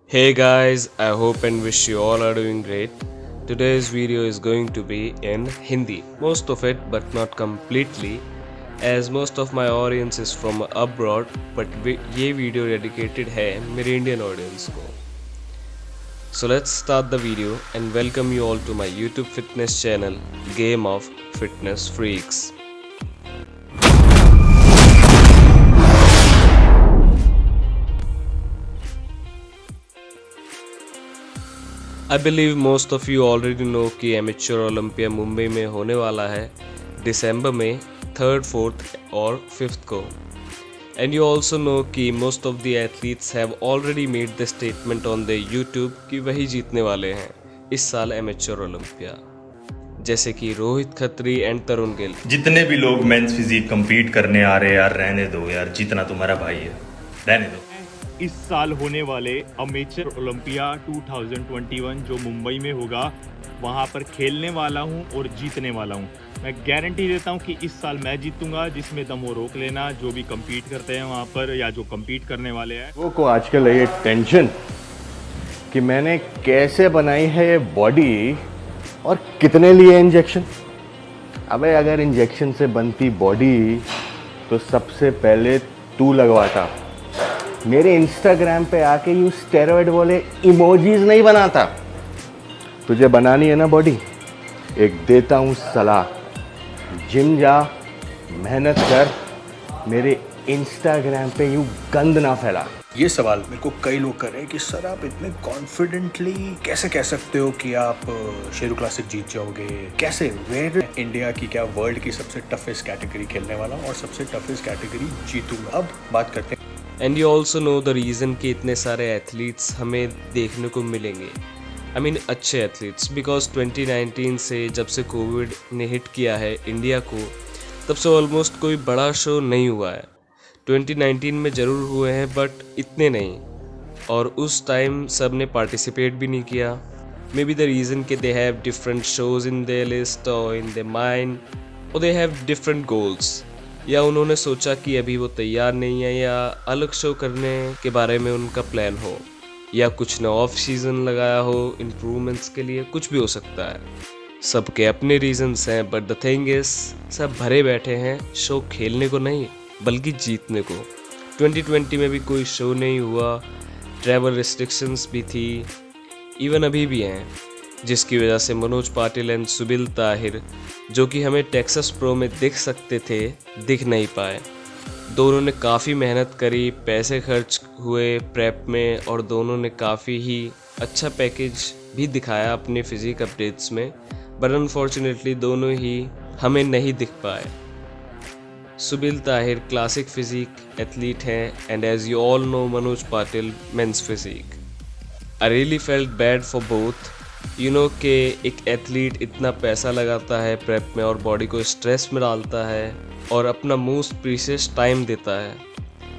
Hey guys, I hope and wish you all are doing great. Today's video is going to be in Hindi, most of it but not completely, as most of my audience is from abroad, but ये video dedicated है मेरे Indian audience को. So let's start the video and welcome you all to my YouTube fitness channel, Game of Fitness Freaks. I believe most of you already know कि amateur Olympia Mumbai में होने वाला है दिसंबर में 3rd, 4th और 5th को. And you also no कि most of the athletes have already made the statement on the YouTube कि वही जीतने वाले हैं इस साल एमेच्योर ओलंपिया, जैसे कि रोहित खत्री एंड तरुण गिल. जितने भी लोग मेंस फिजिक compete करने आ रहे हैं यार, रहने दो यार, जीतना तुम्हारा भाई है, रहने दो. इस साल होने वाले अमेचर ओलंपिया 2021 जो मुंबई में होगा वहां पर खेलने वाला हूं और जीतने वाला हूं. मैं गारंटी देता हूं कि इस साल मैं जीतूंगा. जिसमें दम हो रोक लेना, जो भी compete करते हैं वहां पर या जो compete करने वाले हैं. लोगों को आजकल ये टेंशन कि मैंने कैसे बनाई है ये बॉडी और कितने लिए इंजेक्शन. अबे अगर इंजेक्शन से बनती बॉडी तो सबसे पहले तू लगवाता. मेरे इंस्टाग्राम पे आके यू स्टेरॉइड वाले इमोजीज नहीं बनाता. तुझे बनानी है ना बॉडी, एक देता हूँ सलाह, जिम जा, मेहनत कर, मेरे इंस्टाग्राम पे यू गंद ना फैला. ये सवाल मेरे को कई लोग कर रहे हैं कि सर आप इतने कॉन्फिडेंटली कैसे कह सकते हो कि आप शेरू क्लासिक जीत जाओगे, कैसे? वेयर इंडिया की क्या वर्ल्ड की सबसे टफेस्ट कैटेगरी खेलने वाला हूँ और सबसे टफेस्ट कैटेगरी जीतूंगा. अब बात करते हैं. And you also know the reason कि इतने सारे एथलीट्स हमें देखने को मिलेंगे. आई मीन अच्छे एथलीट्स, बिकॉज 2019 से जब से कोविड ने हिट किया है इंडिया को, तब से ऑलमोस्ट कोई बड़ा शो नहीं हुआ है. 2019 में ज़रूर हुए हैं बट इतने नहीं, और उस टाइम सब ने पार्टिसिपेट भी नहीं किया. मे बी द रीज़न कि they have different shows in their list और इन देयर माइंड, और दे हैव डिफरेंट गोल्स, या उन्होंने सोचा कि अभी वो तैयार नहीं है, या अलग शो करने के बारे में उनका प्लान हो, या कुछ ने ऑफ सीजन लगाया हो इम्प्रूवमेंट्स के लिए. कुछ भी हो सकता है, सबके अपने रीजंस हैं. बट द थिंग इज, सब भरे बैठे हैं शो खेलने को नहीं बल्कि जीतने को. 2020 में भी कोई शो नहीं हुआ, ट्रैवल रिस्ट्रिक्शंस भी थी, इवन अभी भी हैं, जिसकी वजह से मनोज पाटिल एंड सुबिल ताहिर, जो कि हमें टेक्सास प्रो में दिख सकते थे, दिख नहीं पाए. दोनों ने काफ़ी मेहनत करी, पैसे खर्च हुए प्रेप में, और दोनों ने काफ़ी ही अच्छा पैकेज भी दिखाया अपने फिजिक अपडेट्स में. बट अनफॉर्चुनेटली दोनों ही हमें नहीं दिख पाए. Subil Tahir classic physique athlete हैं, and as you all know Manoj Patil men's physique. I really felt bad for both. You know कि एक एथलीट इतना पैसा लगाता है प्रेप में और बॉडी को स्ट्रेस में डालता है और अपना मोस्ट प्रीशियस टाइम देता है.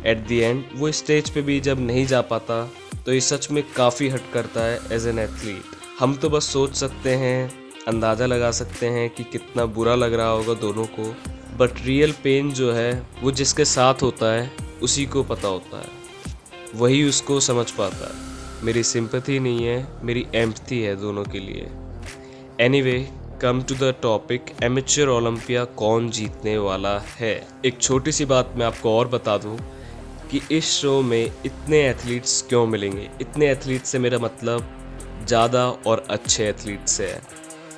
एट द एंड वो स्टेज पे भी जब नहीं जा पाता तो ये सच में काफ़ी हर्ट करता है एज एन एथलीट. हम तो बस सोच सकते हैं, अंदाज़ा लगा सकते हैं कि कितना बुरा लग रहा होगा दोनों को. बट रियल पेन जो है वो जिसके साथ होता है उसी को पता होता है, वही उसको समझ पाता है. मेरी सिंपैथी नहीं है, मेरी एम्पैथी है दोनों के लिए. Anyway, come to the topic, amateur Olympia कौन जीतने वाला है. एक छोटी सी बात मैं आपको और बता दूं कि इस शो में इतने एथलीट्स क्यों मिलेंगे. इतने एथलीट्स से मेरा मतलब ज़्यादा और अच्छे एथलीट्स से है.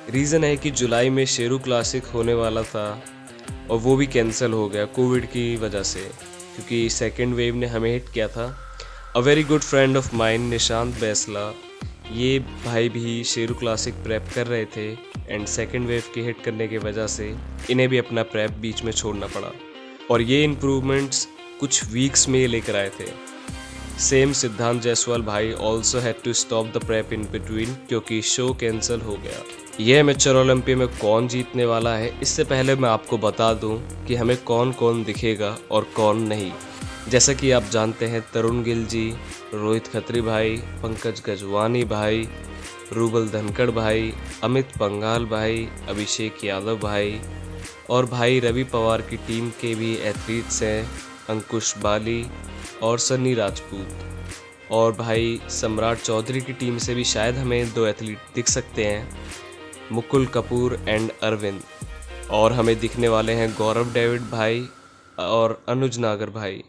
रीज़न है कि जुलाई में शेरू क्लासिक होने वाला था और वो भी कैंसिल हो गया कोविड की वजह से, क्योंकि सेकेंड वेव ने हमें हिट किया था. A very good friend of mine Nishant Bainsla, ये भाई भी शेरू क्लासिक प्रेप कर रहे थे, एंड सेकेंड वेव के हिट करने की वजह से इन्हें भी अपना प्रेप बीच में छोड़ना पड़ा, और ये इम्प्रूवमेंट्स कुछ वीक्स में लेकर आए थे. सेम सिद्धांत जायसवाल भाई also had to stop the prep in between, क्योंकि शो कैंसिल हो गया. ये एमेच्योर ओलंपिया में कौन जीतने वाला है, इससे पहले मैं आपको बता दूं कि हमें कौन कौन दिखेगा और कौन नहीं. जैसा कि आप जानते हैं, तरुण गिल जी, रोहित खत्री भाई, पंकज गजवानी भाई, रूबल धनखड़ भाई, अमित पंघाल भाई, अभिषेक यादव भाई, और भाई रवि पवार की टीम के भी एथलीट्स हैं, अंकुश बाली और सन्नी राजपूत. और भाई सम्राट चौधरी की टीम से भी शायद हमें 2 एथलीट दिख सकते हैं, मुकुल कपूर एंड अरविंद। और हमें दिखने वाले हैं गौरव डेविड भाई और अनुज नागर भाई।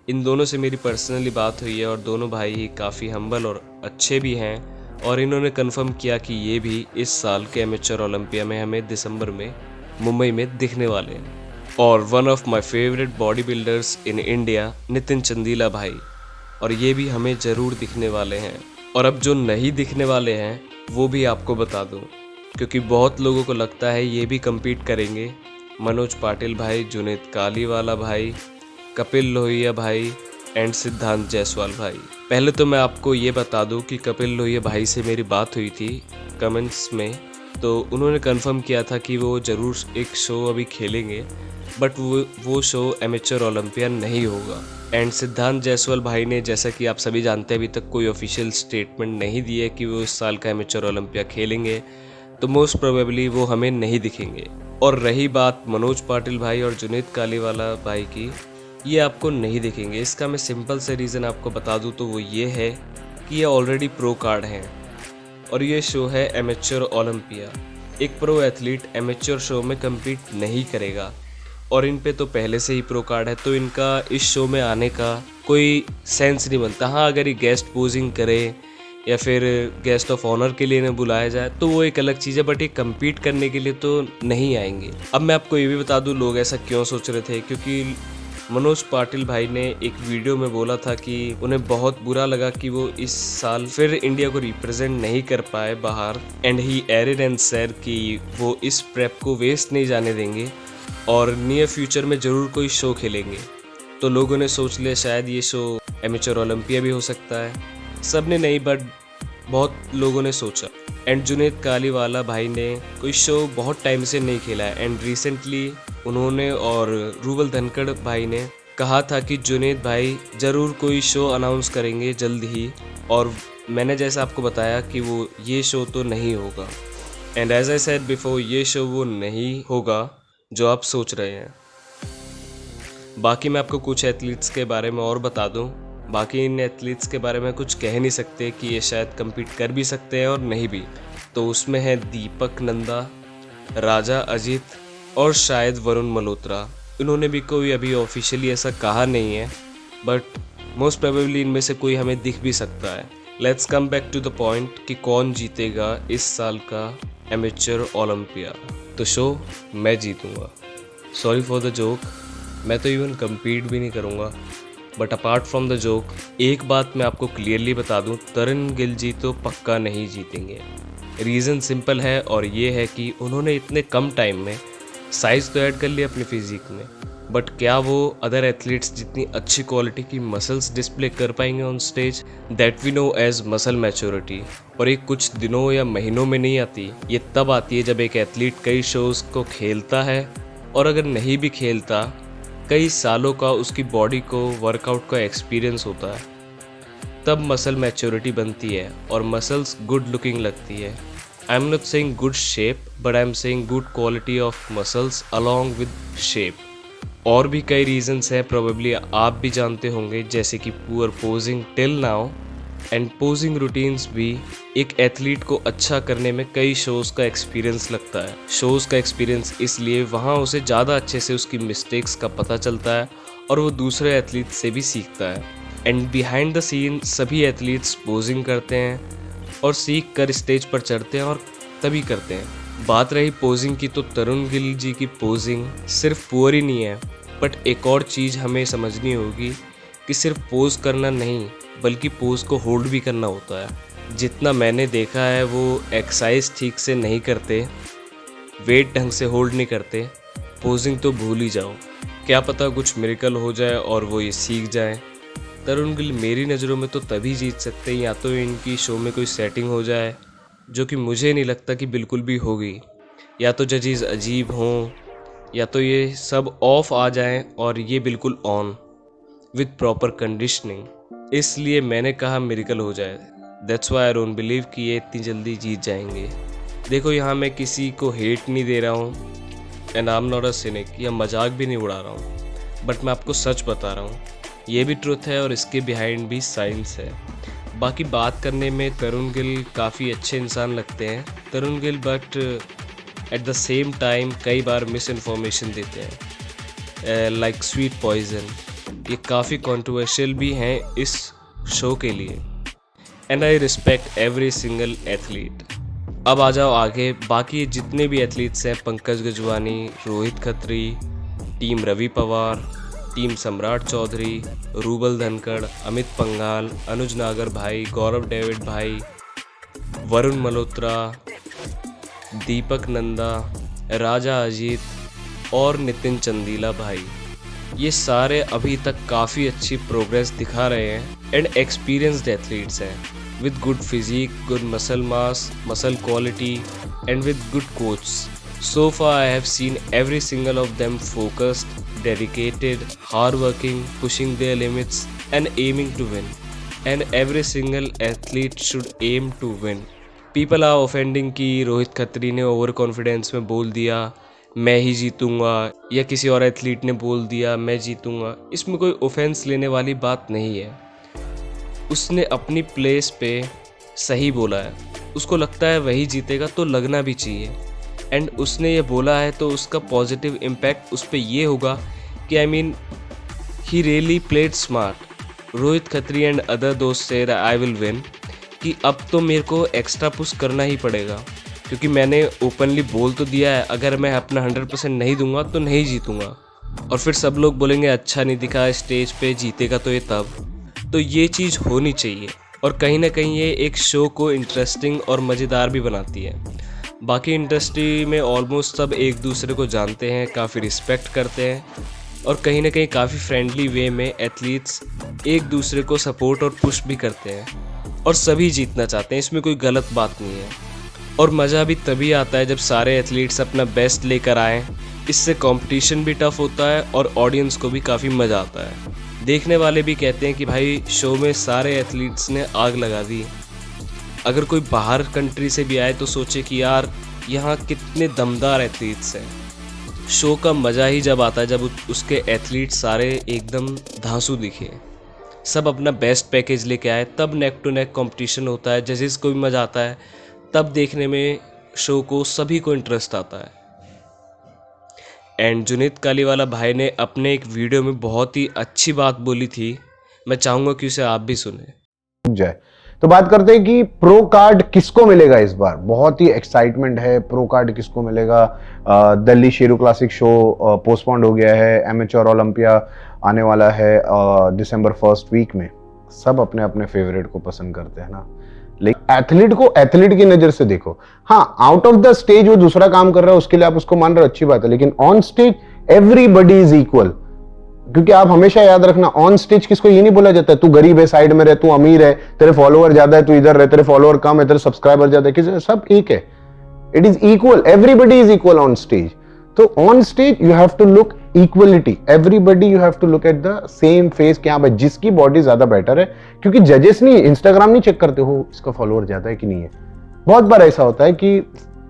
इन दोनों से मेरी पर्सनली बात हुई है और दोनों भाई ही काफ़ी हम्बल और अच्छे भी हैं, और इन्होंने कंफर्म किया कि ये भी इस साल के एमेच्योर ओलंपिया में हमें दिसंबर में मुंबई में दिखने वाले हैं। और one of my favourite body builders in India Nitin Chandila भाई, और ये भी हमें ज़रूर दिखने वाले हैं। और अब जो नहीं दिखने वाले हैं वो भी आपको बता दूं, क्योंकि बहुत लोगों को लगता है ये भी compete करेंगे। मनोज पाटिल भाई, जुनेद कालीवाला भाई, कपिल लोहिया भाई एंड सिद्धांत जायसवाल भाई। पहले तो मैं आपको ये बता दूं कि कपिल लोहिया भाई से मेरी बात हुई थी कमेंट्स में, तो उन्होंने कंफर्म किया था कि वो ज़रूर एक शो अभी खेलेंगे, बट वो शो एमेच्योर ओलंपिया नहीं होगा। एंड सिद्धांत जायसवाल भाई ने, जैसा कि आप सभी जानते हैं, अभी तक कोई ऑफिशियल स्टेटमेंट नहीं दी है कि वो इस साल का एमेच्योर ओलंपिया खेलेंगे, तो मोस्ट प्रोबेबली वो हमें नहीं दिखेंगे। और रही बात मनोज पाटिल भाई और जुनेद कालीवाला भाई की, ये आपको नहीं दिखेंगे। इसका मैं सिंपल से रीज़न आपको बता दूं तो वो ये है कि ये ऑलरेडी प्रो कार्ड हैं और ये शो है एमेच्योर ओलंपिया। एक प्रो एथलीट एमेच्योर शो में कम्पीट नहीं करेगा और इन पे तो पहले से ही प्रो कार्ड है, तो इनका इस शो में आने का कोई सेंस नहीं बनता। हाँ, अगर ये गेस्ट पोजिंग करे या फिर गेस्ट ऑफ ऑनर के लिए इन्हें बुलाया जाए तो वो एक अलग चीज़ है, बट ये कम्पीट करने के लिए तो नहीं आएंगे। अब मैं आपको ये भी बता दूं लोग ऐसा क्यों सोच रहे थे, क्योंकि मनोज पाटिल भाई ने एक वीडियो में बोला था कि उन्हें बहुत बुरा लगा कि वो इस साल फिर इंडिया को रिप्रेजेंट नहीं कर पाए बाहर, and he added and said कि वो इस प्रेप को वेस्ट नहीं जाने देंगे और नियर फ्यूचर में ज़रूर कोई शो खेलेंगे। तो लोगों ने सोच लिया शायद ये शो एमेच्योर ओलंपिया भी हो सकता है। सब ने नहीं, बट बहुत लोगों ने सोचा। एंड जुनेद कालीवाला भाई ने कोई शो बहुत टाइम से नहीं खेला है, एंड रिसेंटली उन्होंने और रूबल धनखड़ भाई ने कहा था कि जुनेद भाई ज़रूर कोई शो अनाउंस करेंगे जल्द ही, और मैंने जैसा आपको बताया कि वो ये शो तो नहीं होगा। And as I said before, ये शो वो नहीं होगा जो आप सोच रहे हैं। बाकी मैं आपको कुछ एथलीट्स के बारे में और बता दूं। बाकी इन एथलीट्स के बारे में कुछ कह नहीं सकते कि ये शायद कम्पीट कर भी सकते हैं और नहीं भी। तो उसमें है दीपक नंदा, राजा अजीत और शायद वरुण मल्होत्रा। इन्होंने भी कोई अभी ऑफिशियली ऐसा कहा नहीं है, बट मोस्ट प्रोबेबली इनमें से कोई हमें दिख भी सकता है। Let's come back to the point कि कौन जीतेगा इस साल का एमेच्योर ओलंपिया। तो शो मैं जीतूंगा। सॉरी फॉर द जोक, मैं तो इवन कम्पीट भी नहीं करूंगा। But apart from the joke, एक बात मैं आपको क्लियरली बता दूं, तरुण गिल जी तो पक्का नहीं जीतेंगे। रीज़न सिंपल है और ये है कि उन्होंने इतने कम टाइम में साइज़ तो ऐड कर लिया अपनी फिजिक में, बट क्या वो अदर एथलीट्स जितनी अच्छी क्वालिटी की मसल्स डिस्प्ले कर पाएंगे on stage? That we know as muscle maturity. और ये कुछ दिनों या महीनों में नहीं आती, ये तब आती है जब एक एथलीट कई शोज़ को खेलता है, और अगर नहीं भी खेलता, कई सालों का उसकी बॉडी को वर्कआउट का एक्सपीरियंस होता है, तब मसल मैच्योरिटी बनती है और मसल्स गुड लुकिंग लगती है। I am not saying good shape, but I am saying good quality of muscles along with shape. और भी कई रीजंस हैं, प्रोबेबली आप भी जानते होंगे, जैसे कि poor posing till now and posing routines भी एक एथलीट को अच्छा करने में कई शोज़ का एक्सपीरियंस लगता है। शोज़ का एक्सपीरियंस इसलिए वहाँ उसे ज़्यादा अच्छे से उसकी मिस्टेक्स का पता चलता है और वो दूसरे एथलीट से भी सीखता है। एंड बिहाइंड द सीन सभी एथलीट्स पोजिंग करते हैं और सीख कर स्टेज पर चढ़ते हैं और तभी करते हैं। बात रही पोजिंग की, तो तरुण गिल जी की पोजिंग सिर्फ पुअर ही नहीं है, बट एक और चीज़ हमें समझनी होगी कि सिर्फ पोज करना नहीं, बल्कि पोज को होल्ड भी करना होता है। जितना मैंने देखा है वो एक्सरसाइज ठीक से नहीं करते, वेट ढंग से होल्ड नहीं करते, पोजिंग तो भूल ही जाओ। क्या पता कुछ मिरेकल हो जाए और वो ये सीख जाए। तरुण गिल मेरी नज़रों में तो तभी जीत सकते हैं या तो इनकी शो में कोई सेटिंग हो जाए, जो कि मुझे नहीं लगता कि बिल्कुल भी होगी, या तो जजेस अजीब हों, या तो ये सब ऑफ आ जाएं और ये बिल्कुल ऑन विद प्रॉपर कंडीशनिंग। इसलिए मैंने कहा मिरेकल हो जाए। That's why I don't believe कि ये इतनी जल्दी जीत जाएंगे। देखो, यहाँ मैं किसी को हेट नहीं दे रहा हूँ and I am not a scenic, या मजाक भी नहीं उड़ा रहा हूँ, बट मैं आपको सच बता रहा हूँ। ये भी ट्रुथ है और इसके बिहाइंड भी साइंस है। बाकी बात करने में तरुण गिल काफ़ी अच्छे इंसान लगते हैं Tarun Gill, but at the same time कई बार मिस इन्फॉर्मेशन देते हैं लाइक स्वीट पॉइजन। ये काफ़ी कंट्रोवर्शियल भी हैं इस शो के लिए। And I respect every single athlete. अब आ जाओ आगे, बाकी जितने भी एथलीट्स हैं, पंकज गजवानी, रोहित खत्री, टीम रवि पवार, टीम सम्राट चौधरी, रूबल धनखड़, अमित पंघाल, अनुज नागर भाई, गौरव डेविड भाई, वरुण मल्होत्रा, दीपक नंदा, राजा अजीत और नितिन चंदीला भाई, ये सारे अभी तक काफ़ी अच्छी प्रोग्रेस दिखा रहे हैं एंड एक्सपीरियंस्ड एथलीट्स हैं with good physique, good muscle mass, muscle quality and with good coach. So far I have seen every single of them focused, dedicated, hardworking, pushing their limits and aiming to win. And every single athlete should aim to win. People are offending कि रोहित खत्री ने over confidence में बोल दिया मैं ही जीतूंगा, या किसी और athlete ने बोल दिया मैं जीतूंगा। इसमें कोई ऑफेंस लेने वाली बात नहीं है। उसने अपनी प्लेस पे सही बोला है, उसको लगता है वही जीतेगा तो लगना भी चाहिए। एंड उसने ये बोला है तो उसका पॉजिटिव इम्पैक्ट उस पर ये होगा कि I mean he really played smart. Rohit Khatri and other दोस्त से आई विल विन कि अब तो मेरे को एक्स्ट्रा पुश करना ही पड़ेगा, क्योंकि मैंने ओपनली बोल तो दिया है अगर मैं अपना 100% नहीं दूंगा तो नहीं जीतूंगा। और फिर सब लोग बोलेंगे अच्छा नहीं दिखा स्टेज पे, जीतेगा तो ये तब। तो ये चीज़ होनी चाहिए और कहीं ना कहीं ये एक शो को इंटरेस्टिंग और मज़ेदार भी बनाती है। बाकी इंडस्ट्री में ऑलमोस्ट सब एक दूसरे को जानते हैं, काफ़ी रिस्पेक्ट करते हैं और कहीं ना कहीं काफ़ी फ्रेंडली वे में एथलीट्स एक दूसरे को सपोर्ट और पुश भी करते हैं और सभी जीतना चाहते हैं, इसमें कोई गलत बात नहीं है। और मज़ा भी तभी आता है जब सारे एथलीट्स अपना बेस्ट लेकर आएँ। इससे कंपटीशन भी टफ होता है और ऑडियंस को भी काफ़ी मज़ा आता है। देखने वाले भी कहते हैं कि भाई शो में सारे एथलीट्स ने आग लगा दी। अगर कोई बाहर कंट्री से भी आए तो सोचे कि यार यहाँ कितने दमदार एथलीट्स हैं। शो का मज़ा ही जब आता है जब उसके एथलीट्स सारे एकदम धांसू दिखे, सब अपना बेस्ट पैकेज लेके आए, तब नेक टू नेक कंपटीशन होता है, जजेस को भी मज़ा आता है, तब देखने में शो को सभी को इंटरेस्ट आता है। एंड जुनीत कालीवाला भाई ने अपने एक वीडियो में बहुत ही अच्छी बात बोली थी, मैं चाहूँगा कि उसे आप भी सुने। जाए तो बात करते हैं कि प्रो कार्ड किसको मिलेगा इस बार। बहुत ही एक्साइटमेंट है, प्रो कार्ड किसको मिलेगा। Delhi Sheru classic show postponed हो गया है, एमेच्योर ओलंपिया आने वाला है दिसंबर 1st वीक में। सब अपने अपने फेवरेट को पसंद करते हैं ना, लेकिन एथलीट को एथलीट की नजर से देखो। हाँ, आउट ऑफ द स्टेज वो दूसरा काम कर रहा है, उसके लिए आप उसको मान रहे हो, अच्छी बात है, लेकिन on stage everybody is equal. क्योंकि आप हमेशा याद रखना, ऑन स्टेज किसको ये नहीं बोला जाता है तू गरीब है साइड में रहे, तू अमीर है, तेरे फॉलोअर ज्यादा है तू इधर रहे, तेरे फॉलोअर कम है, तेरे सब्सक्राइबर ज्यादा है, किसी सब एक है। It is equal, everybody is equal on stage. तो on stage you have to look equality, everybody you have to look at the same face कि हाँ भाई जिसकी बॉडी ज्यादा बेटर है। क्योंकि जजेस नहीं, इंस्टाग्राम नहीं चेक करते हो इसका फॉलोअर ज्यादा है कि नहीं है। बहुत बार ऐसा होता है कि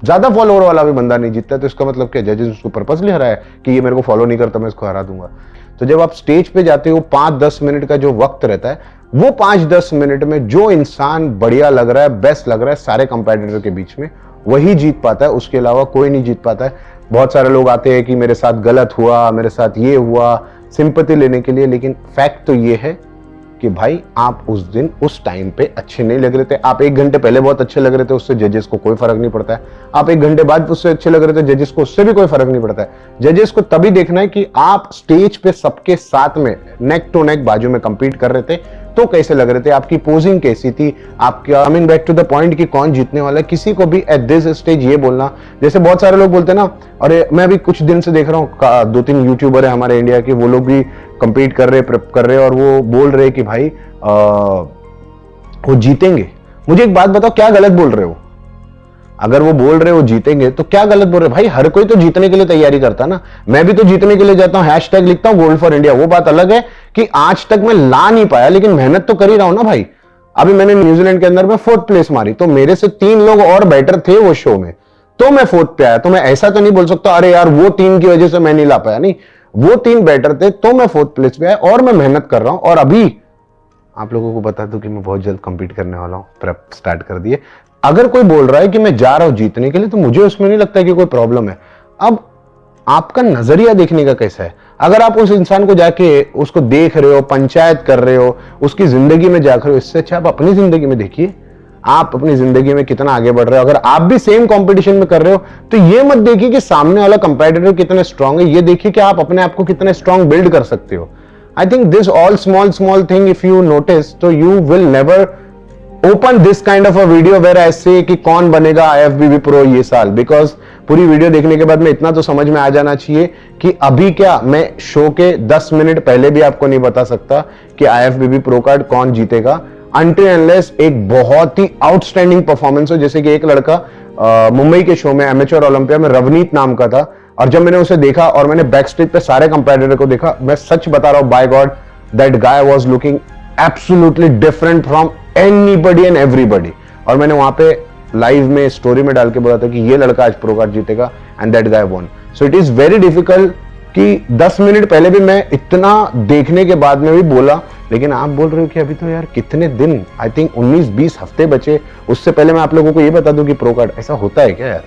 ज्यादा फॉलोअर वाला भी बंदा नहीं जीतता, तो इसका मतलब क्या, जजेस उसको पर्पसली हराया कि ये मेरे को फॉलो नहीं करता मैं इसको हरा दूंगा। तो जब आप स्टेज पे जाते हो 5-10 मिनट का जो वक्त रहता है, वो 5-10 मिनट में जो इंसान बढ़िया लग रहा है, बेस्ट लग रहा है सारे कंपेटिटर के बीच में, वही जीत पाता है, उसके अलावा कोई नहीं जीत पाता है। बहुत सारे लोग आते हैं कि मेरे साथ गलत हुआ, मेरे साथ ये हुआ, सिंपैथी लेने के लिए, लेकिन फैक्ट तो ये है कि भाई आप उस दिन उस टाइम पे अच्छे नहीं लग रहे थे। आप 1 घंटे पहले बहुत अच्छे लग रहे थे, उससे जजेस को कोई फर्क नहीं पड़ता है। आप 1 घंटे बाद उससे अच्छे लग रहे थे, जजेस को उससे भी कोई फर्क नहीं पड़ता है। जजेस को तभी देखना है कि आप स्टेज पे सबके साथ में नेक टू नेक बाजू में कंपीट कर रहे थे तो कैसे लग रहे थे, आपकी पोजिंग कैसी थी, आपका coming back to the point कि कौन जीतने वाला है। किसी को भी एट दिस स्टेज ये बोलना, जैसे बहुत सारे लोग बोलते हैं ना, अरे मैं अभी कुछ दिन से देख रहा हूँ 2-3 यूट्यूबर है हमारे इंडिया के, वो लोग भी कंपीट कर रहे और वो बोल रहे कि भाई वो जीतेंगे। मुझे एक बात बताओ, क्या गलत बोल रहे हो? अगर वो बोल रहे हो जीतेंगे तो क्या गलत बोल रहे हो? भाई हर कोई तो जीतने के लिए तैयारी करता ना, मैं भी तो जीतने के लिए जाता हूं, हैशटैग लिखता हूं गोल्ड फॉर इंडिया। वो बात अलग है कि आज तक मैं ला नहीं पाया, लेकिन मेहनत तो कर ही रहा हूं ना भाई। अभी मैंने न्यूजीलैंड के अंदर में 4th प्लेस मारी, तो मेरे से 3 लोग और बेटर थे वो शो में, तो मैं 4th पे आया। तो मैं ऐसा तो नहीं बोल सकता अरे यार वो 3 की वजह से मैं नहीं ला पाया, नहीं, वो 3 बेटर थे तो मैं 4th प्लेस पे आया और मैं मेहनत कर रहा हूं। और अभी आप लोगों को बता दूं कि मैं बहुत जल्द compete करने वाला हूँ, प्रेप स्टार्ट कर दिए। अगर कोई बोल रहा है कि मैं जा रहा हूँ जीतने के लिए, तो मुझे उसमें नहीं लगता कि कोई प्रॉब्लम है। अब आपका नजरिया देखने का कैसा है? अगर आप उस इंसान को जाके उसको देख रहे हो, पंचायत कर रहे हो, उसकी जिंदगी में जाकर हो, इससे अच्छा आप अपनी जिंदगी में देखिए, आप अपनी जिंदगी में कितना आगे बढ़ रहे हो। अगर आप भी सेम कंपटीशन में कर रहे हो, तो ये मत देखिए कि सामने वाला कंपेटिटर कितने स्ट्रांग है, ये देखिए कि आप अपने आप को कितने स्ट्रांग बिल्ड कर सकते हो। I think this all small thing if you notice, तो you will never open this kind of a video where I say कि कौन बनेगा IFBB प्रो ये साल, बिकॉज पूरी वीडियो देखने के बाद में इतना तो समझ में आ जाना चाहिए कि अभी क्या, मैं शो के 10 मिनट पहले भी आपको नहीं बता सकता कि IFBB प्रो कार्ड कौन जीतेगा, अनटिल अनलेस एक बहुत ही आउटस्टैंडिंग परफॉर्मेंस हो। जैसे कि एक लड़का मुंबई के शो में एमेच्योर ओलंपिया में रवनीत नाम का था, और जब मैंने उसे देखा और मैंने बैक स्टेज पे सारे कंपेटिटर को देखा, मैं सच बता रहा हूं, by God that guy was looking absolutely different from anybody and everybody. और मैंने वहां पे लाइव में स्टोरी में डाल के बोला था कि ये लड़का आज प्रो कार्ड जीतेगा, and that guy won. So it is very difficult कि 10 मिनट पहले भी मैं इतना देखने के बाद में भी बोला, लेकिन आप बोल रहे हो कि अभी तो यार कितने दिन, आई थिंक 19-20 हफ्ते बचे, उससे पहले मैं आप लोगों को ये बता दूं कि प्रो कार्ड ऐसा होता है क्या यार?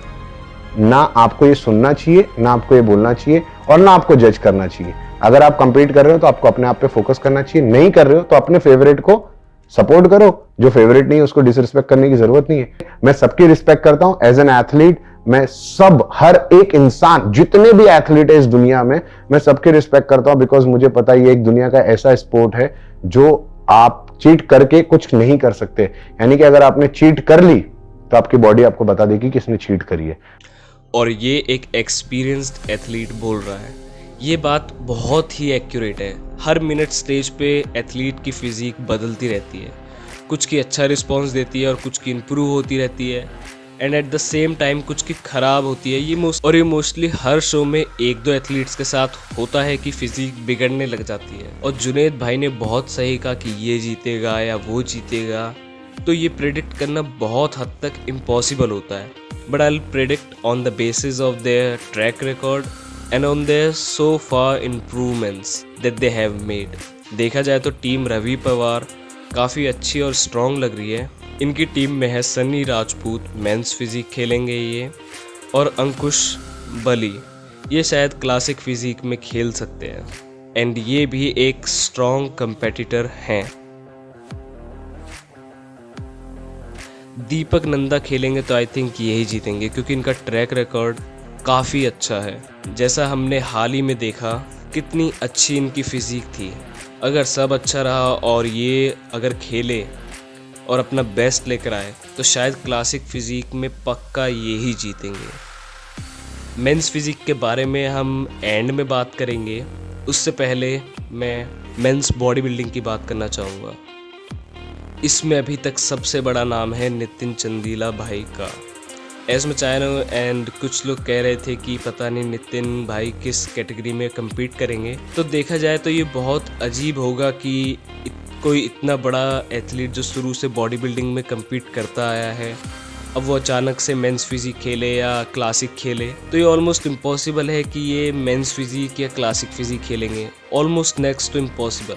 ना आपको ये सुनना चाहिए, ना आपको ये बोलना चाहिए, और ना आपको जज करना चाहिए। अगर आप कंपीट कर रहे हो तो आपको अपने आप पे फोकस करना चाहिए, नहीं कर रहे हो तो अपने फेवरेट को सपोर्ट करो, जो फेवरेट नहीं है उसको डिसरिस्पेक्ट करने की जरूरत नहीं है। मैं सबकी रिस्पेक्ट करता हूं एज एन एथलीट, मैं सब, हर एक इंसान, जितने भी एथलीट है इस दुनिया में, मैं सबकी रिस्पेक्ट करता हूं, बिकॉज मुझे पता है ये एक दुनिया का ऐसा स्पोर्ट है जो आप चीट करके कुछ नहीं कर सकते। यानी कि अगर आपने चीट कर ली तो आपकी बॉडी आपको बता देगी कि इसने चीट करी है। और ये एक एक्सपीरियंस्ड एथलीट बोल रहा है, ये बात बहुत ही एक्यूरेट है। हर मिनट स्टेज पे एथलीट की फिजिक बदलती रहती है, कुछ की अच्छा रिस्पांस देती है और कुछ की इम्प्रूव होती रहती है, and eight the same time कुछ की ख़राब होती है। ये मोस्टली हर शो में 1-2 एथलीट्स के साथ होता है कि फिजिक बिगड़ने लग जाती है। और जुनैद भाई ने बहुत सही कहा कि ये जीतेगा या वो जीतेगा, तो ये प्रेडिक्ट करना बहुत हद तक इम्पॉसिबल होता है। But I will predict on the basis of their track record and on their so far improvements that they have made. देखा जाए तो टीम रवि पवार काफ़ी अच्छी और स्ट्रॉन्ग लग रही है। इनकी टीम में है सन्नी राजपूत, मेंस फिजिक खेलेंगे ये, और अंकुश बली, ये शायद क्लासिक फिजिक में खेल सकते हैं, एंड ये भी एक स्ट्रॉन्ग कंपेटिटर हैं। दीपक नंदा खेलेंगे तो आई थिंक यही जीतेंगे, क्योंकि इनका ट्रैक रिकॉर्ड काफ़ी अच्छा है। जैसा हमने हाल ही में देखा कितनी अच्छी इनकी फिजिक थी। अगर सब अच्छा रहा और ये अगर खेले और अपना बेस्ट लेकर आए तो शायद क्लासिक फिजिक में पक्का ये ही जीतेंगे। मेंस फिजिक के बारे में हम एंड में बात करेंगे, उससे पहले मैं मेंस बॉडी बिल्डिंग की बात करना चाहूँगा। इसमें अभी तक सबसे बड़ा नाम है नितिन चंदीला भाई का, एज मैं चाह रहा हूँ। एंड कुछ लोग कह रहे थे कि पता नहीं नितिन भाई किस कैटेगरी में कम्पीट करेंगे। तो देखा जाए तो ये बहुत अजीब होगा कि कोई इतना बड़ा एथलीट जो शुरू से बॉडी बिल्डिंग में कम्पीट करता आया है, अब वो अचानक से मेंस फिजिक खेले या क्लासिक खेले, तो ये ऑलमोस्ट इम्पॉसिबल है कि ये मेंस फिजिक या क्लासिक फिजिक खेलेंगे, ऑलमोस्ट नेक्स्ट टू इम्पॉसिबल।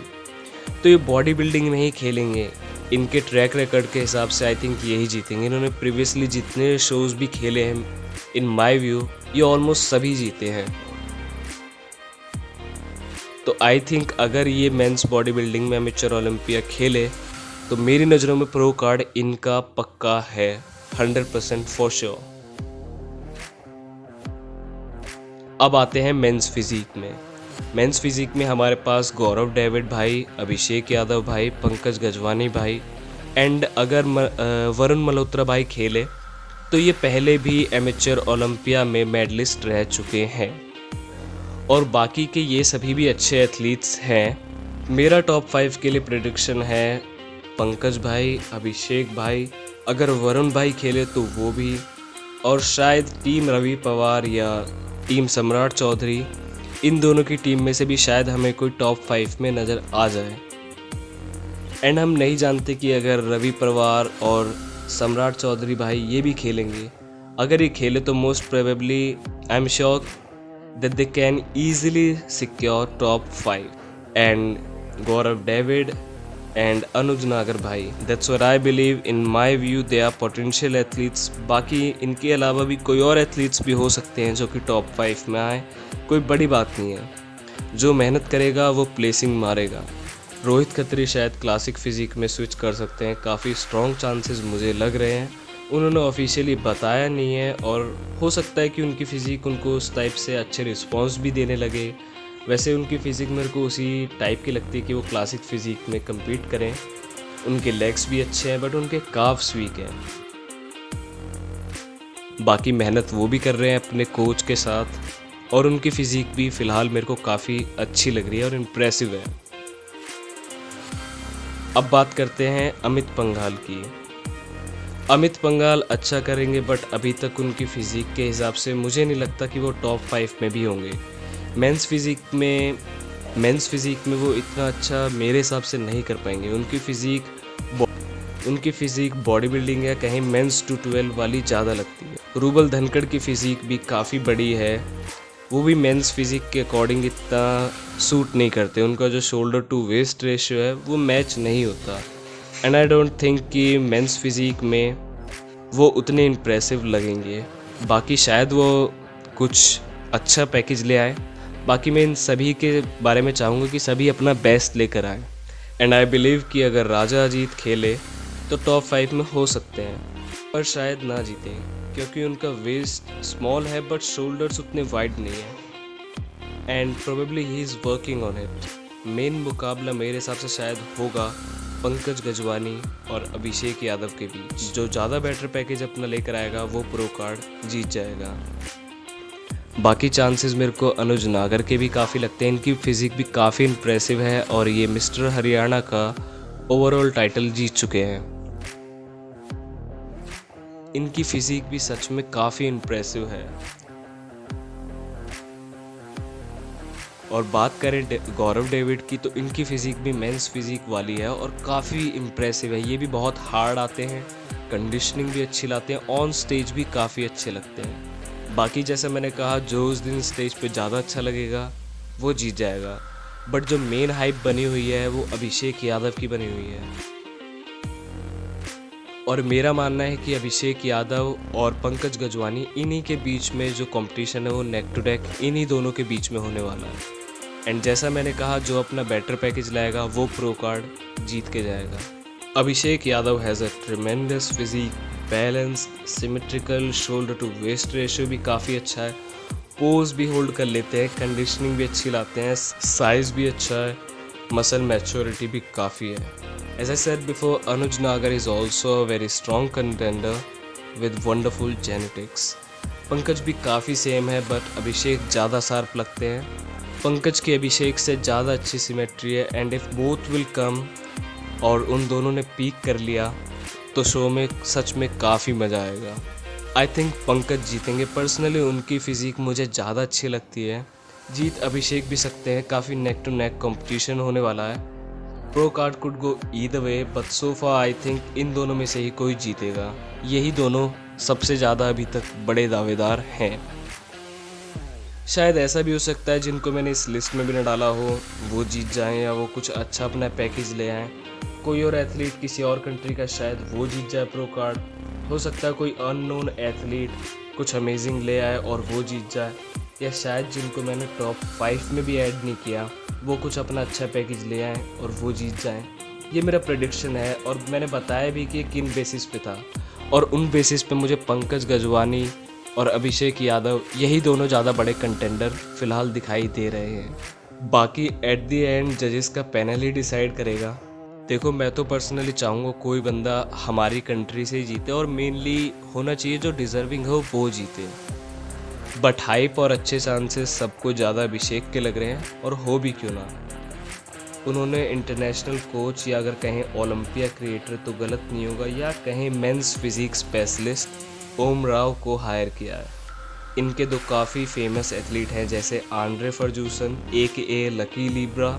तो ये बॉडी बिल्डिंग में ही खेलेंगे। इनके ट्रैक रिकॉर्ड के हिसाब से आई थिंक यही जीतेंगे। इन्होंने प्रीवियसली जितने शोज़ भी खेले हैं, इन माय व्यू ये ऑलमोस्ट सभी जीते हैं। तो आई थिंक अगर ये मेंस बॉडी बिल्डिंग में एमेच्योर ओलंपिया खेले तो मेरी नज़रों में प्रो कार्ड इनका पक्का है, 100% फॉर श्योर। अब आते हैं मेंस फिजिक में। मेंस फिजिक में हमारे पास गौरव डेविड भाई, अभिषेक यादव भाई, पंकज गजवानी भाई, एंड अगर वरुण मल्होत्रा भाई खेले तो ये पहले भी एमेच्योर ओलंपिया में मेडलिस्ट रह चुके हैं, और बाकी के ये सभी भी अच्छे एथलीट्स हैं। मेरा टॉप 5 के लिए प्रेडिक्शन है पंकज भाई, अभिषेक भाई, अगर वरुण भाई खेले तो वो भी, और शायद टीम रवि पवार या टीम सम्राट चौधरी, इन दोनों की टीम में से भी शायद हमें कोई टॉप 5 में नज़र आ जाए। एंड हम नहीं जानते कि अगर रवि पवार और सम्राट चौधरी भाई ये भी खेलेंगे, अगर ये खेले तो most probably I am sure that they can easily secure top 5। And Gaurav David, and Anuj Nagar भाई, that's what I believe. In my view they are potential athletes. बाकी इनके अलावा भी कोई और एथलीट्स भी हो सकते हैं जो कि टॉप 5 में आए, कोई बड़ी बात नहीं है। जो मेहनत करेगा वो प्लेसिंग मारेगा। रोहित खत्री शायद क्लासिक फिजिक में स्विच कर सकते हैं, काफ़ी स्ट्रॉन्ग चांसेस मुझे लग रहे हैं। उन्होंने ऑफिशियली बताया नहीं है और हो सकता है कि उनकी फ़िज़िक उनको उस टाइप से अच्छे रिस्पॉन्स भी देने लगे। वैसे उनकी फ़िज़िक मेरे को उसी टाइप की लगती है कि वो क्लासिक फ़िज़िक में कम्पीट करें। उनके लेग्स भी अच्छे हैं बट उनके काफ्स वीक हैं। बाकी मेहनत वो भी कर रहे हैं अपने कोच के साथ और उनकी फ़िज़िक भी फ़िलहाल मेरे को काफ़ी अच्छी लग रही है और इम्प्रेसिव है। अब बात करते हैं अमित पंघाल की। अमित पंघाल अच्छा करेंगे बट अभी तक उनकी फ़िज़िक के हिसाब से मुझे नहीं लगता कि वो टॉप 5 में भी होंगे। मेंस फ़िज़िक में वो इतना अच्छा मेरे हिसाब से नहीं कर पाएंगे। उनकी फ़िज़िक बॉडी बिल्डिंग या कहीं मेंस 212 वाली ज़्यादा लगती है। रूबल धनखड़ की फ़िज़िक भी काफ़ी बड़ी है, वो भी मेंस फ़िज़िक के अकॉर्डिंग इतना सूट नहीं करते। उनका जो शोल्डर टू वेस्ट रेशियो है वो मैच नहीं होता एंड आई डोंट थिंक कि मेंस फ़िज़िक में वो उतने इम्प्रेसिव लगेंगे। बाकी शायद वो कुछ अच्छा पैकेज ले आए। बाकी मैं इन सभी के बारे में चाहूँगा कि सभी अपना बेस्ट लेकर आए एंड आई बिलीव कि अगर राजा अजीत खेले तो टॉप 5 में हो सकते हैं, पर शायद ना जीतें क्योंकि उनका वेस्ट स्मॉल है बट शोल्डर्स उतने वाइड नहीं है and probably he is working on it. Main मुकाबला मेरे हिसाब से शायद होगा पंकज गजवानी और अभिषेक यादव के बीच। जो ज़्यादा बेटर पैकेज अपना लेकर आएगा वो प्रो कार्ड जीत जाएगा। बाकी चांसेस मेरे को अनुज नागर के भी काफ़ी लगते हैं। इनकी फ़िज़िक भी काफ़ी इम्प्रेसिव है और ये मिस्टर हरियाणा का ओवरऑल टाइटल जीत चुके हैं। इनकी फ़िज़िक भी सच में काफ़ी इम्प्रेसिव है। और बात करें गौरव डेविड की तो इनकी फ़िज़िक भी मेंस फ़िज़िक वाली है और काफ़ी इम्प्रेसिव है। ये भी बहुत हार्ड आते हैं, कंडीशनिंग भी अच्छी लाते हैं, ऑन स्टेज भी काफ़ी अच्छे लगते हैं। बाकी जैसा मैंने कहा जो उस दिन स्टेज पे ज़्यादा अच्छा लगेगा वो जीत जाएगा, बट जो मेन हाइप बनी हुई है वो अभिषेक यादव की बनी हुई है और मेरा मानना है कि अभिषेक यादव और पंकज गजवानी इन्हीं के बीच में जो कंपटीशन है वो नेक टू नेक इन्हीं दोनों के बीच में होने वाला है। एंड जैसा मैंने कहा जो अपना बेटर पैकेज लाएगा वो प्रो कार्ड जीत के जाएगा। Abhishek Yadav has a tremendous physique, balance, symmetrical, shoulder to waist ratio भी काफ़ी अच्छा है, पोज भी होल्ड कर लेते हैं, कंडीशनिंग भी अच्छी लाते हैं, साइज़ भी अच्छा है, मसल मैच्योरिटी भी काफ़ी है। As I said before, Anuj Nagar is also a very strong contender with wonderful genetics. Pankaj भी काफ़ी सेम है बट अभिषेक ज़्यादा शार्प लगते हैं। पंकज की अभिषेक से ज़्यादा अच्छी सिमेट्री है and if both will come और उन दोनों ने पीक कर लिया तो शो में सच में काफ़ी मज़ा आएगा। आई थिंक पंकज जीतेंगे। पर्सनली उनकी फ़िज़िक मुझे ज़्यादा अच्छी लगती है। जीत अभिषेक भी सकते हैं, काफ़ी नेक टू नेक कंपटीशन होने वाला है। Pro card could go either way but so far I think in दोनों में से ही कोई जीतेगा। यही दोनों सबसे ज़्यादा अभी तक बड़े दावेदार हैं। शायद ऐसा भी हो सकता है जिनको मैंने इस लिस्ट में भी न डाला हो वो जीत जाएं या वो कुछ अच्छा अपना पैकेज ले आएँ। कोई और एथलीट किसी और कंट्री का शायद वो जीत जाए प्रो कार्ड। हो सकता है कोई अननोन एथलीट कुछ अमेजिंग ले आए और वो जीत जाए, या शायद जिनको मैंने टॉप 5 में भी ऐड नहीं किया वो कुछ अपना अच्छा पैकेज ले आएँ और वो जीत जाएं। ये मेरा प्रेडिक्शन है और मैंने बताया भी कि किन बेसिस पे था और उन बेसिस पे मुझे पंकज गजवानी और अभिषेक यादव यही दोनों ज़्यादा बड़े कंटेंडर फ़िलहाल दिखाई दे रहे हैं। बाकी एट द एंड जजेस का पैनल ही डिसाइड करेगा। देखो मैं तो पर्सनली चाहूँगा कोई बंदा हमारी कंट्री से ही जीते और मेनली होना चाहिए जो डिज़र्विंग हो वो जीते, बट हाइप और अच्छे चांसेस सबको ज़्यादा अभिषेक के लग रहे हैं और हो भी क्यों ना। उन्होंने इंटरनेशनल कोच या अगर कहें ओलंपिया क्रिएटर तो गलत नहीं होगा, या कहें मेंस फिजिक स्पेशलिस्ट ओम राव को हायर किया है। इनके दो काफ़ी फेमस एथलीट हैं जैसे Andre Ferguson AKA Lucky Libra,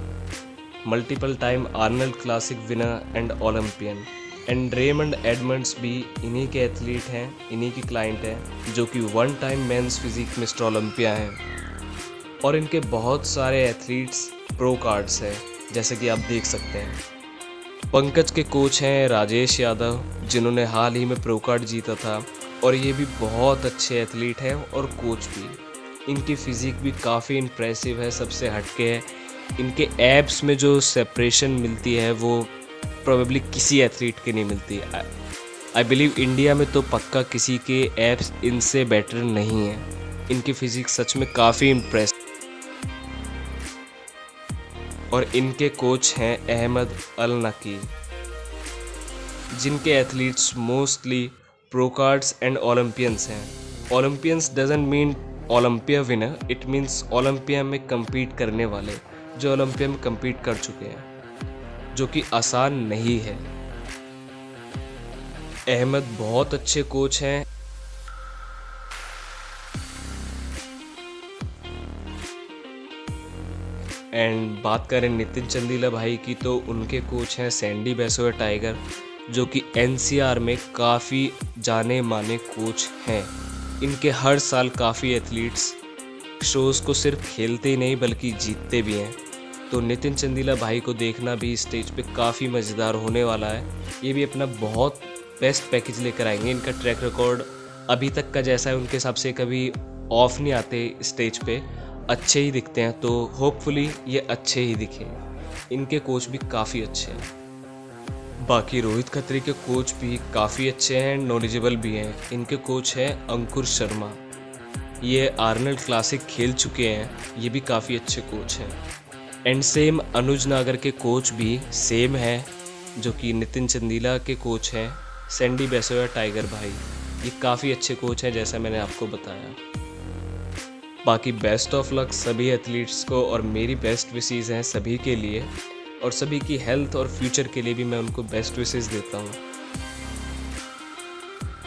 multiple time Arnold Classic winner and Olympian, and Raymond Edmunds भी इन्हीं के एथलीट हैं, इन्हीं की क्लाइंट हैं जो कि 1 time men's physique mister Olympia हैं। और इनके बहुत सारे एथलीट्स प्रो कार्ड्स हैं जैसे कि आप देख सकते हैं। पंकज के कोच हैं राजेश यादव, जिन्होंने हाल ही में प्रो कार्ड जीता था और ये भी बहुत अच्छे एथलीट हैं और कोच भी। इनकी फिज़िक भी काफ़ी इम्प्रेसिव है, सबसे हटके है। इनके एब्स में जो सेपरेशन मिलती है वो प्रोबेबली किसी एथलीट के नहीं मिलती। आई बिलीव इंडिया में तो पक्का किसी के एब्स इनसे बेटर नहीं है। इनकी फिज़िक सच में काफ़ी इम्प्रेस। और इनके कोच हैं अहमद अल नकी, जिनके athletes mostly pro cards and Olympians हैं। Olympians doesn't mean Olympia winner, it means Olympia में compete करने वाले, जो ओलंपिया में compete कर चुके हैं, जो कि आसान नहीं है। अहमद बहुत अच्छे कोच हैं। एंड बात करें नितिन चंदीला भाई की, तो उनके कोच हैं सैंडी बेसोया टाइगर, जो कि NCR में काफ़ी जाने माने कोच हैं। इनके हर साल काफ़ी एथलीट्स शोज़ को सिर्फ खेलते ही नहीं बल्कि जीतते भी हैं। तो नितिन चंदीला भाई को देखना भी स्टेज पे काफ़ी मज़ेदार होने वाला है। ये भी अपना बहुत बेस्ट पैकेज लेकर आएंगे। इनका ट्रैक रिकॉर्ड अभी तक का जैसा है, उनके हिसाब से कभी ऑफ नहीं आते स्टेज पे, अच्छे ही दिखते हैं। तो होपफुली ये अच्छे ही दिखें। इनके कोच भी काफ़ी अच्छे हैं। बाकी रोहित खत्री के कोच भी काफ़ी अच्छे हैं, नॉलेजेबल भी हैं। इनके कोच हैं अंकुर शर्मा, ये आर्नल्ड क्लासिक खेल चुके हैं, ये भी काफ़ी अच्छे कोच हैं। एंड सेम अनुज नागर के कोच भी सेम हैं, जो कि नितिन चंदीला के कोच हैं सैंडी बेसोया टाइगर भाई। ये काफ़ी अच्छे कोच हैं जैसा मैंने आपको बताया। बाकी बेस्ट ऑफ लक सभी एथलीट्स को, और मेरी बेस्ट विशेस हैं सभी के लिए, और सभी की हेल्थ और फ्यूचर के लिए भी मैं उनको बेस्ट विशेस देता हूँ।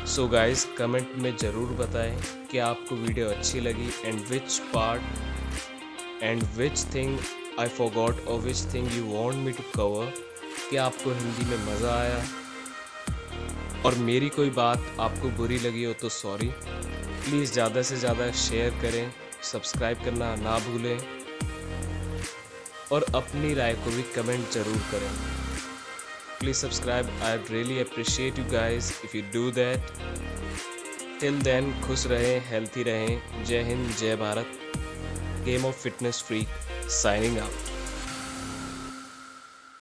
सो गाइस, कमेंट में ज़रूर बताएं कि आपको वीडियो अच्छी लगी and which part and which thing I forgot और which thing you want me to cover. कि आपको हिंदी में मज़ा आया, और मेरी कोई बात आपको बुरी लगी हो तो सॉरी। प्लीज़ ज़्यादा से ज़्यादा शेयर करें, सब्सक्राइब करना ना भूलें, और अपनी राय को भी कमेंट ज़रूर करें। Please subscribe, I really appreciate you guys if you do that. Till then खुश रहें, हेल्थी रहें। Jai Hind, Jai Bharat. Game of fitness freak signing out.